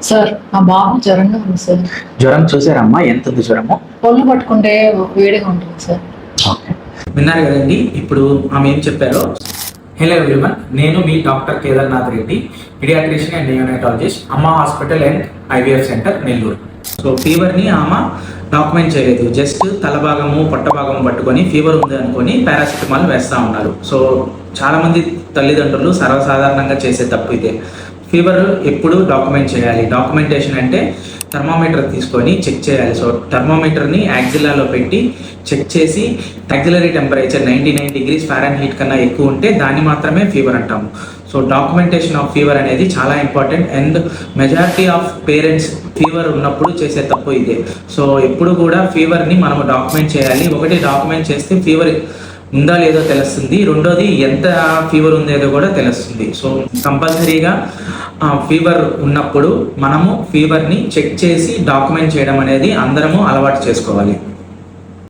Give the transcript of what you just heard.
Sir మా బాబు జ్వరంగా ఉంది sir. జ్వరం చూసారమ్మా? ఎంత ఉంది జ్వరము? ఒళ్ళు పట్టుకుంటే వేడిగా ఉంటుంది సార్. ఓకే, విన్నారు కదండి ఇప్పుడు ఆమె ఏం చెప్పారో. హలో ఎవ్రీవన్, నేను మీ doctor Kedarnath Reddy, paediatrician and neonatologist, Amma hospital and IVF centre, Nellore. So ఫీవర్ని ఆమె డాక్యుమెంట్ చేయలేదు, జస్ట్ తల భాగము పొట్ట భాగము పట్టుకొని ఫీవర్ ఉంది అనుకొని పారాసిటమాల్ వేస్తూ ఉన్నారు. సో చాలామంది తల్లిదండ్రులు సర్వసాధారణంగా చేసే తప్పు ఇదే. ఫీవర్ ఎప్పుడు డాక్యుమెంట్ చేయాలి. డాక్యుమెంటేషన్ అంటే థర్మామీటర్ తీసుకొని చెక్ చేయాలి. సో థర్మామీటర్ని యాక్సిల్లాలో పెట్టి చెక్ చేసి యాక్సిలరీ టెంపరేచర్ 99 degrees Fahrenheit కన్నా ఎక్కువ ఉంటే దాన్ని మాత్రమే ఫీవర్ అంటాము. సో డాక్యుమెంటేషన్ ఆఫ్ ఫీవర్ అనేది చాలా important and majority of parents fever ఉన్నప్పుడు చేసే తప్పు ఇదే. సో ఎప్పుడు కూడా ఫీవర్ని మనము డాక్యుమెంట్ చేయాలి. ఒకటి, డాక్యుమెంట్ చేస్తే ఫీవర్ ఉందా లేదో తెలుస్తుంది. రెండోది, ఎంత ఫీవర్ ఉందేదో కూడా తెలుస్తుంది. సో కంపల్సరీగా ఫీవర్ ఉన్నప్పుడు మనము ఫీవర్ని చెక్ చేసి డాక్యుమెంట్ చేయడం అనేది అందరము అలవాటు చేసుకోవాలి.